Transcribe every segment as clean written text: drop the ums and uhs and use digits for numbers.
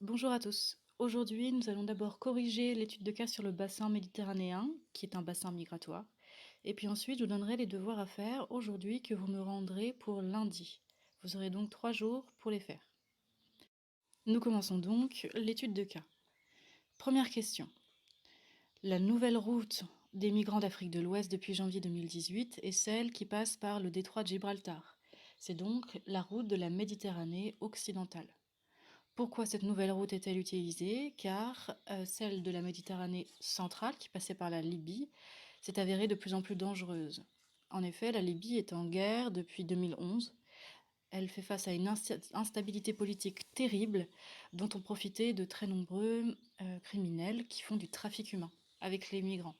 Bonjour à tous. Aujourd'hui, nous allons d'abord corriger l'étude de cas sur le bassin méditerranéen, qui est un bassin migratoire. Et puis ensuite, je vous donnerai les devoirs à faire aujourd'hui que vous me rendrez pour lundi. Vous aurez donc 3 jours pour les faire. Nous commençons donc l'étude de cas. Première question. La nouvelle route des migrants d'Afrique de l'Ouest depuis janvier 2018 est celle qui passe par le détroit de Gibraltar. C'est donc la route de la Méditerranée occidentale. Pourquoi cette nouvelle route est-elle utilisée? Car celle de la Méditerranée centrale, qui passait par la Libye, s'est avérée de plus en plus dangereuse. En effet, la Libye est en guerre depuis 2011. Elle fait face à une instabilité politique terrible dont ont profité de très nombreux criminels qui font du trafic humain avec les migrants.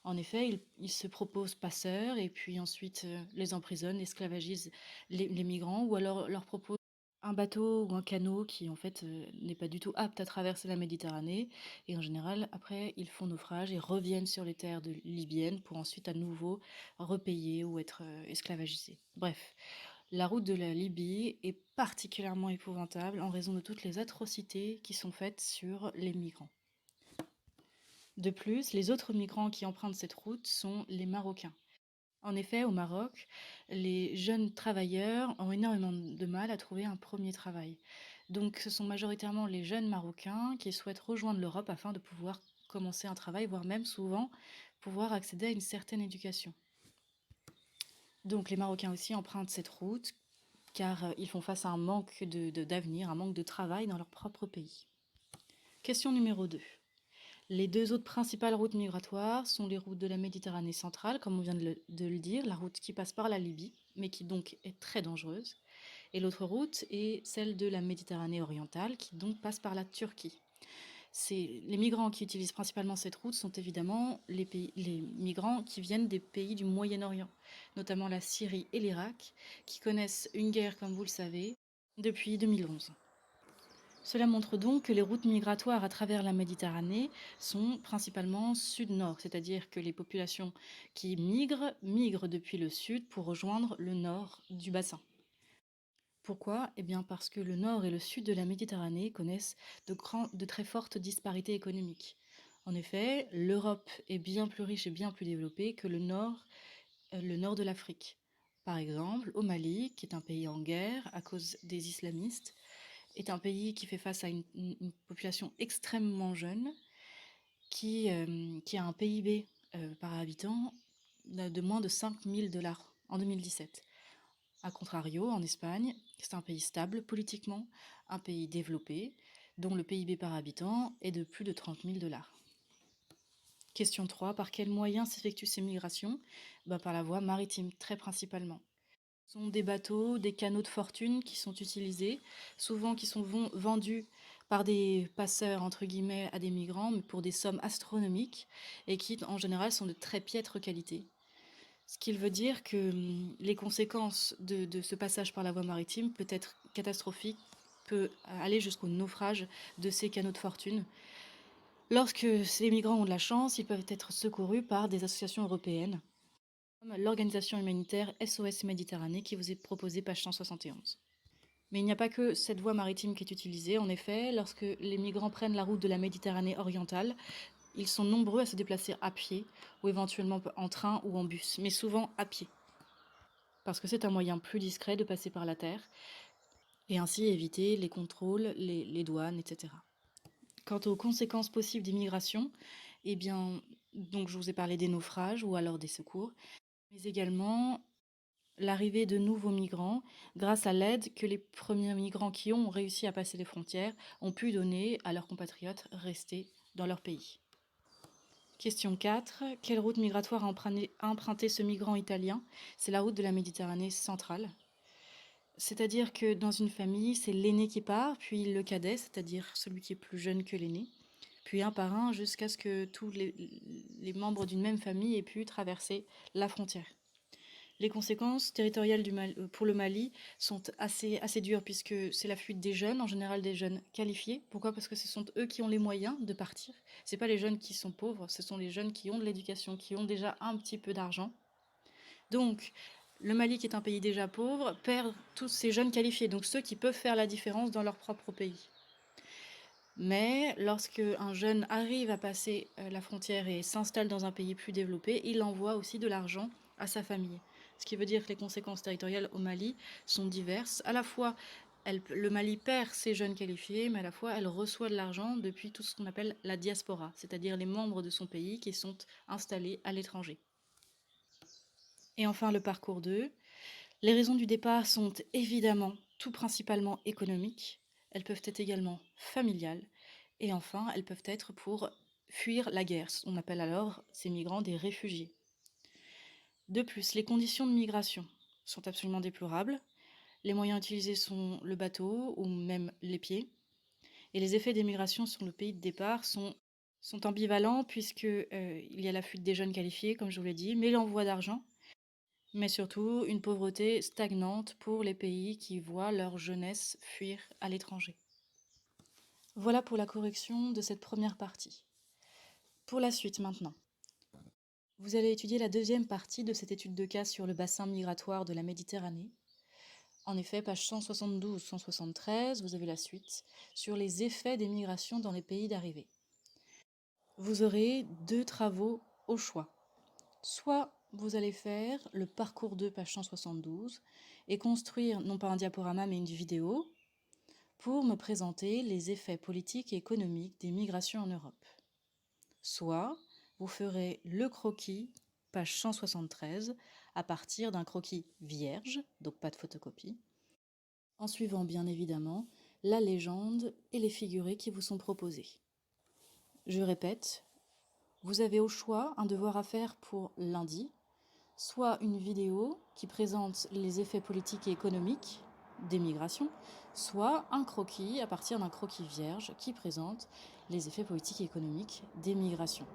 En effet, ils se proposent passeurs et puis ensuite les emprisonnent, esclavagisent les migrants ou alors leur proposent un bateau ou un canot qui en fait n'est pas du tout apte à traverser la Méditerranée. Et en général, après, ils font naufrage et reviennent sur les terres libyennes pour ensuite à nouveau repayer ou être esclavagisés. Bref, la route de la Libye est particulièrement épouvantable en raison de toutes les atrocités qui sont faites sur les migrants. De plus, les autres migrants qui empruntent cette route sont les Marocains. En effet, au Maroc, les jeunes travailleurs ont énormément de mal à trouver un premier travail. Donc ce sont majoritairement les jeunes Marocains qui souhaitent rejoindre l'Europe afin de pouvoir commencer un travail, voire même souvent pouvoir accéder à une certaine éducation. Donc les Marocains aussi empruntent cette route car ils font face à un manque d'avenir, un manque de travail dans leur propre pays. Question numéro 2. Les deux autres principales routes migratoires sont les routes de la Méditerranée centrale, comme on vient de le dire, la route qui passe par la Libye, mais qui donc est très dangereuse. Et l'autre route est celle de la Méditerranée orientale, qui donc passe par la Turquie. Les migrants qui utilisent principalement cette route sont évidemment les migrants qui viennent des pays du Moyen-Orient, notamment la Syrie et l'Irak, qui connaissent une guerre, comme vous le savez, depuis 2011. Cela montre donc que les routes migratoires à travers la Méditerranée sont principalement sud-nord, c'est-à-dire que les populations qui migrent depuis le sud pour rejoindre le nord du bassin. Pourquoi? Eh bien parce que le nord et le sud de la Méditerranée connaissent de très fortes disparités économiques. En effet, l'Europe est bien plus riche et bien plus développée que le nord de l'Afrique. Par exemple, au Mali, qui est un pays en guerre à cause des islamistes, est un pays qui fait face à une population extrêmement jeune, qui a un PIB par habitant de moins de 5 000 $ en 2017. A contrario, en Espagne, c'est un pays stable politiquement, un pays développé, dont le PIB par habitant est de plus de 30 000 $. Question 3. Par quels moyens s'effectuent ces migrations? Par la voie maritime, très principalement. Ce sont des bateaux, des canaux de fortune qui sont utilisés, souvent qui sont vendus par des passeurs, entre guillemets, à des migrants, mais pour des sommes astronomiques, et qui, en général, sont de très piètre qualité. Ce qui veut dire que les conséquences de ce passage par la voie maritime peut être catastrophique, peut aller jusqu'au naufrage de ces canaux de fortune. Lorsque ces migrants ont de la chance, ils peuvent être secourus par des associations européennes, comme l'organisation humanitaire SOS Méditerranée qui vous est proposée page 171. Mais il n'y a pas que cette voie maritime qui est utilisée. En effet, lorsque les migrants prennent la route de la Méditerranée orientale, ils sont nombreux à se déplacer à pied ou éventuellement en train ou en bus, mais souvent à pied. Parce que c'est un moyen plus discret de passer par la terre et ainsi éviter les contrôles, les douanes, etc. Quant aux conséquences possibles d'immigration, eh bien, donc je vous ai parlé des naufrages ou alors des secours, mais également l'arrivée de nouveaux migrants grâce à l'aide que les premiers migrants qui ont réussi à passer les frontières ont pu donner à leurs compatriotes restés dans leur pays. Question 4. Quelle route migratoire a emprunté ce migrant italien? C'est la route de la Méditerranée centrale. C'est-à-dire que dans une famille, c'est l'aîné qui part, puis le cadet, c'est-à-dire celui qui est plus jeune que l'aîné, puis un par un jusqu'à ce que tous les membres d'une même famille aient pu traverser la frontière. Les conséquences territoriales pour le Mali sont assez dures puisque c'est la fuite des jeunes, en général des jeunes qualifiés. Pourquoi? Parce que ce sont eux qui ont les moyens de partir. Ce n'est pas les jeunes qui sont pauvres, ce sont les jeunes qui ont de l'éducation, qui ont déjà un petit peu d'argent. Donc, le Mali, qui est un pays déjà pauvre, perd tous ces jeunes qualifiés, donc ceux qui peuvent faire la différence dans leur propre pays. Mais lorsque un jeune arrive à passer la frontière et s'installe dans un pays plus développé, il envoie aussi de l'argent à sa famille. Ce qui veut dire que les conséquences territoriales au Mali sont diverses. À la fois, le Mali perd ses jeunes qualifiés, mais à la fois, elle reçoit de l'argent depuis tout ce qu'on appelle la diaspora, c'est-à-dire les membres de son pays qui sont installés à l'étranger. Et enfin, le parcours 2. Les raisons du départ sont évidemment tout principalement économiques. Elles peuvent être également familiales. Et enfin, elles peuvent être pour fuir la guerre. On appelle alors ces migrants des réfugiés. De plus, les conditions de migration sont absolument déplorables. Les moyens utilisés sont le bateau ou même les pieds. Et les effets des migrations sur le pays de départ sont ambivalents puisque il y a la fuite des jeunes qualifiés, comme je vous l'ai dit, mais l'envoi d'argent, mais surtout une pauvreté stagnante pour les pays qui voient leur jeunesse fuir à l'étranger. Voilà pour la correction de cette première partie. Pour la suite maintenant. Vous allez étudier la deuxième partie de cette étude de cas sur le bassin migratoire de la Méditerranée. En effet, page 172-173, vous avez la suite sur les effets des migrations dans les pays d'arrivée. Vous aurez 2 travaux au choix. Soit vous allez faire le parcours 2, page 172, et construire non pas un diaporama mais une vidéo pour me présenter les effets politiques et économiques des migrations en Europe. Soit vous ferez le croquis, page 173, à partir d'un croquis vierge, donc pas de photocopie, en suivant bien évidemment la légende et les figurés qui vous sont proposés. Je répète, vous avez au choix un devoir à faire pour lundi, soit une vidéo qui présente les effets politiques et économiques des migrations, soit un croquis à partir d'un croquis vierge qui présente les effets politiques et économiques des migrations.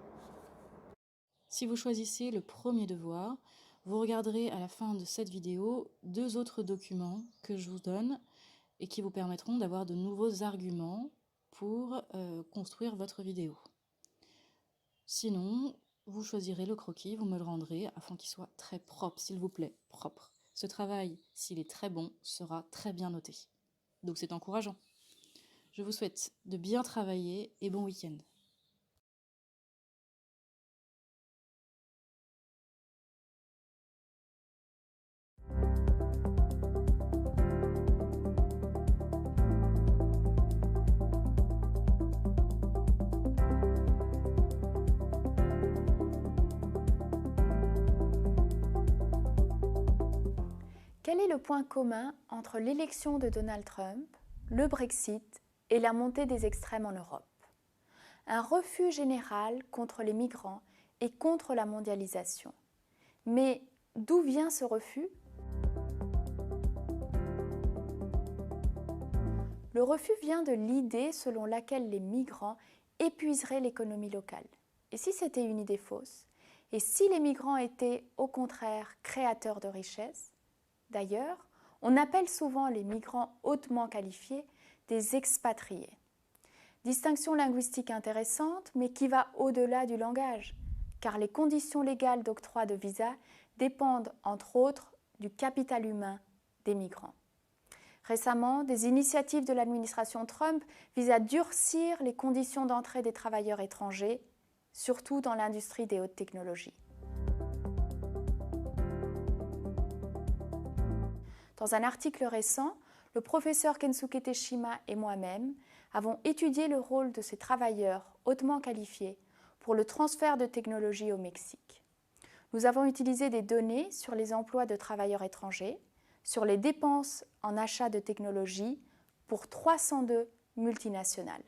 Si vous choisissez le premier devoir, vous regarderez à la fin de cette vidéo 2 autres documents que je vous donne et qui vous permettront d'avoir de nouveaux arguments pour construire votre vidéo. Sinon, vous choisirez le croquis, vous me le rendrez afin qu'il soit très propre, s'il vous plaît, propre. Ce travail, s'il est très bon, sera très bien noté. Donc c'est encourageant. Je vous souhaite de bien travailler et bon week-end. Quel est le point commun entre l'élection de Donald Trump, le Brexit et la montée des extrêmes en Europe? Un refus général contre les migrants et contre la mondialisation. Mais d'où vient ce refus? Le refus vient de l'idée selon laquelle les migrants épuiseraient l'économie locale. Et si c'était une idée fausse? Et si les migrants étaient au contraire créateurs de richesses? D'ailleurs, on appelle souvent les migrants hautement qualifiés des expatriés. Distinction linguistique intéressante, mais qui va au-delà du langage, car les conditions légales d'octroi de visa dépendent, entre autres, du capital humain des migrants. Récemment, des initiatives de l'administration Trump visent à durcir les conditions d'entrée des travailleurs étrangers, surtout dans l'industrie des hautes technologies. Dans un article récent, le professeur Kensuke Teshima et moi-même avons étudié le rôle de ces travailleurs hautement qualifiés pour le transfert de technologies au Mexique. Nous avons utilisé des données sur les emplois de travailleurs étrangers, sur les dépenses en achat de technologies pour 302 multinationales.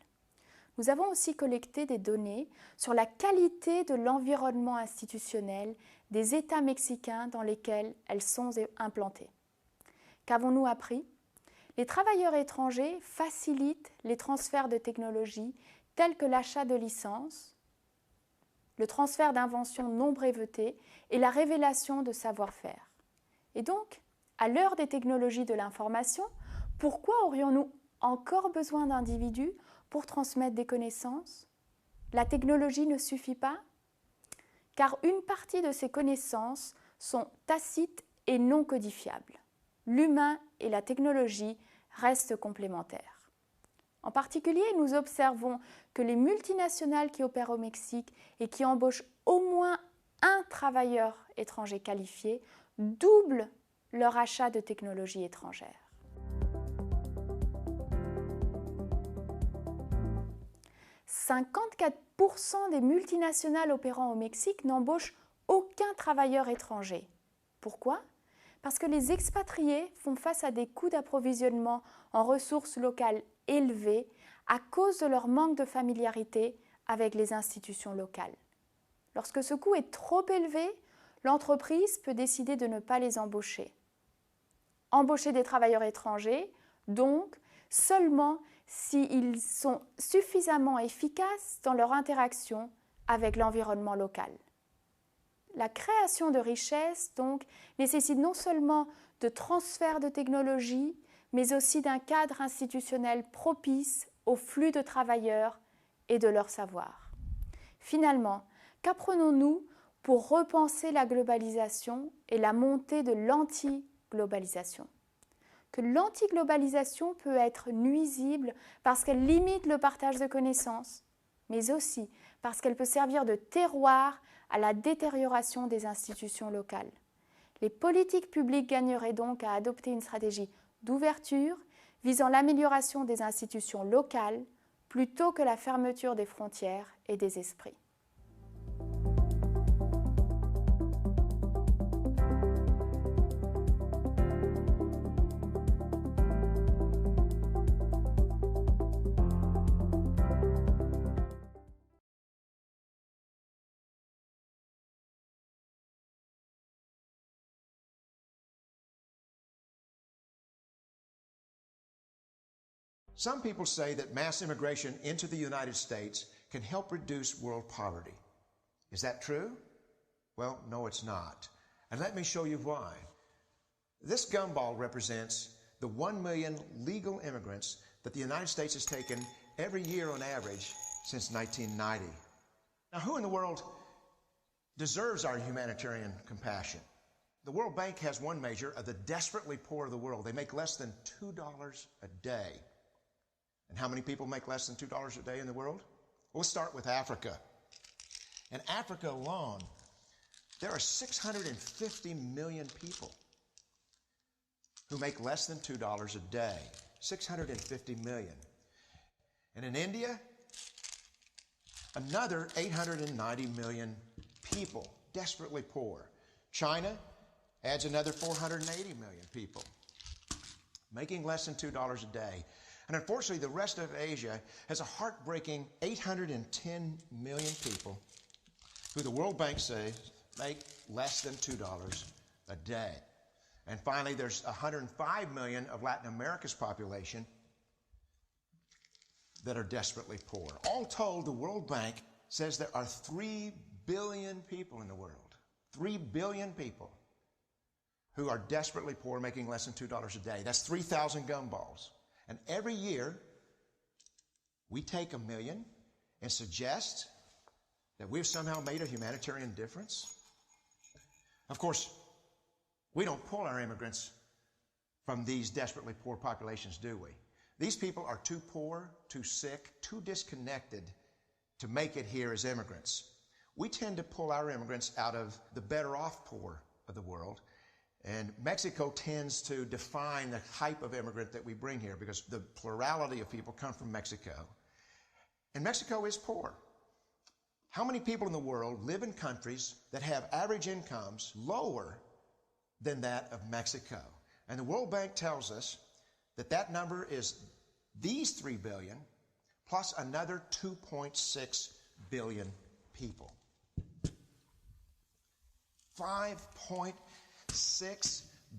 Nous avons aussi collecté des données sur la qualité de l'environnement institutionnel des États mexicains dans lesquels elles sont implantées. Qu'avons-nous appris? Les travailleurs étrangers facilitent les transferts de technologies tels que l'achat de licences, le transfert d'inventions non brevetées et la révélation de savoir-faire. Et donc, à l'heure des technologies de l'information, pourquoi aurions-nous encore besoin d'individus pour transmettre des connaissances? La technologie ne suffit pas? Car une partie de ces connaissances sont tacites et non codifiables. L'humain et la technologie restent complémentaires. En particulier, nous observons que les multinationales qui opèrent au Mexique et qui embauchent au moins un travailleur étranger qualifié doublent leur achat de technologies étrangères. « 54% des multinationales opérant au Mexique n'embauchent aucun travailleur étranger. Pourquoi ? Parce que les expatriés font face à des coûts d'approvisionnement en ressources locales élevés à cause de leur manque de familiarité avec les institutions locales. Lorsque ce coût est trop élevé, l'entreprise peut décider de ne pas les embaucher. Embaucher des travailleurs étrangers, donc, seulement s'ils sont suffisamment efficaces dans leur interaction avec l'environnement local. La création de richesses, donc, nécessite non seulement de transfert de technologie, mais aussi d'un cadre institutionnel propice au flux de travailleurs et de leur savoir. Finalement, qu'apprenons-nous pour repenser la globalisation et la montée de l'anti-globalisation ? Que l'anti-globalisation peut être nuisible parce qu'elle limite le partage de connaissances, mais aussi parce qu'elle peut servir de terroir à la détérioration des institutions locales. Les politiques publiques gagneraient donc à adopter une stratégie d'ouverture visant l'amélioration des institutions locales plutôt que la fermeture des frontières et des esprits. Some people say that mass immigration into the United States can help reduce world poverty. Is that true? Well, no, it's not. And let me show you why. This gumball represents the 1 million legal immigrants that the United States has taken every year on average since 1990. Now, who in the world deserves our humanitarian compassion? The World Bank has one measure of the desperately poor of the world. They make less than $2 a day. And how many people make less than $2 a day in the world? Well, let's start with Africa. In Africa alone, there are 650 million people who make less than $2 a day. 650 million. And in India, another 890 million people, desperately poor. China adds another 480 million people, making less than $2 a day. And unfortunately, the rest of Asia has a heartbreaking 810 million people who the World Bank says make less than $2 a day. And finally, there's 105 million of Latin America's population that are desperately poor. All told, the World Bank says there are 3 billion people in the world, 3 billion people who are desperately poor, making less than $2 a day. That's 3,000 gumballs. And every year, we take 1 million and suggest that we've somehow made a humanitarian difference. Of course, we don't pull our immigrants from these desperately poor populations, do we? These people are too poor, too sick, too disconnected to make it here as immigrants. We tend to pull our immigrants out of the better off poor of the world. And Mexico tends to define the type of immigrant that we bring here because the plurality of people come from Mexico. And Mexico is poor. How many people in the world live in countries that have average incomes lower than that of Mexico? And the World Bank tells us that that number is these 3 billion plus another 2.6 billion people. 5.6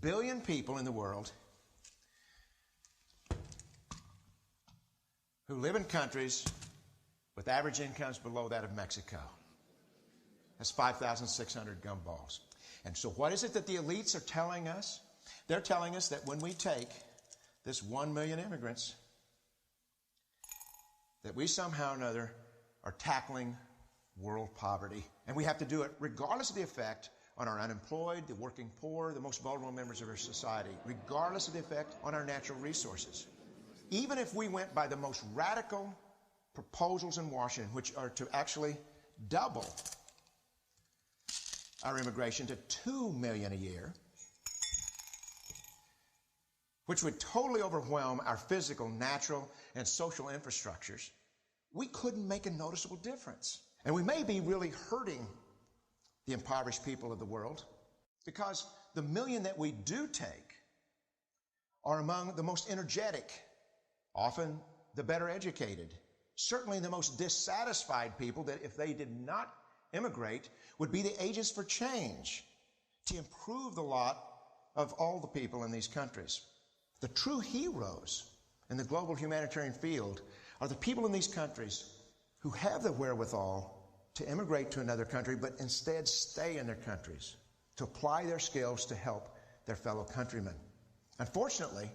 billion people in the world who live in countries with average incomes below that of Mexico. That's 5,600 gumballs. And so what is it that the elites are telling us? They're telling us that when we take this 1 million immigrants, that we somehow or another are tackling world poverty. And we have to do it regardless of the effect on our unemployed, the working poor, the most vulnerable members of our society, regardless of the effect on our natural resources. Even if we went by the most radical proposals in Washington, which are to actually double our immigration to 2 million a year, which would totally overwhelm our physical, natural, and social infrastructures, we couldn't make a noticeable difference. And we may be really hurting the impoverished people of the world because the million that we do take are among the most energetic, often the better educated, certainly the most dissatisfied people that if they did not immigrate would be the agents for change to improve the lot of all the people in these countries. The true heroes in the global humanitarian field are the people in these countries who have the wherewithal to immigrate to another country, but instead stay in their countries to apply their skills to help their fellow countrymen. Unfortunately,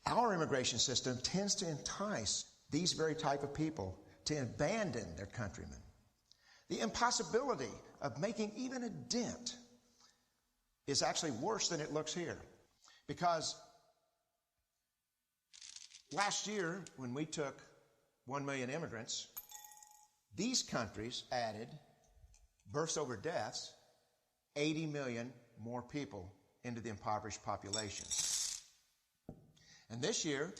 our immigration system tends to entice these very type of people to abandon their countrymen. The impossibility of making even a dent is actually worse than it looks here. Because last year, when we took 1 million immigrants, these countries added, births over deaths, 80 million more people into the impoverished population. And this year,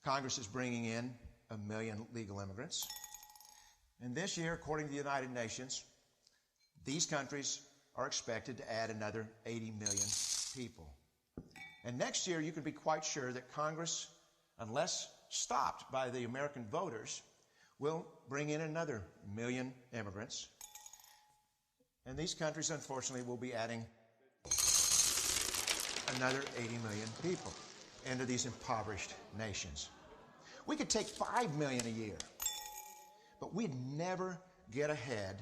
Congress is bringing in 1 million legal immigrants. And this year, according to the United Nations, these countries are expected to add another 80 million people. And next year, you can be quite sure that Congress, unless stopped by the American voters, will bring in another 1 million immigrants. And these countries, unfortunately, will be adding another 80 million people into these impoverished nations. We could take 5 million a year, but we'd never get ahead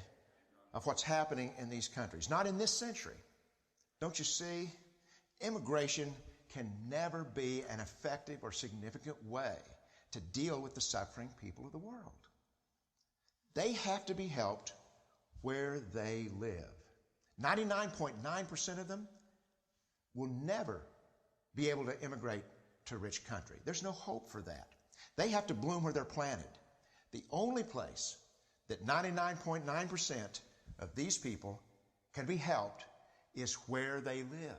of what's happening in these countries. Not in this century. Don't you see? Immigration can never be an effective or significant way to deal with the suffering people of the world. They have to be helped where they live. 99.9% of them will never be able to immigrate to a rich country. There's no hope for that. They have to bloom where they're planted. The only place that 99.9% of these people can be helped is where they live.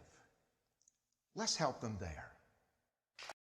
Let's help them there.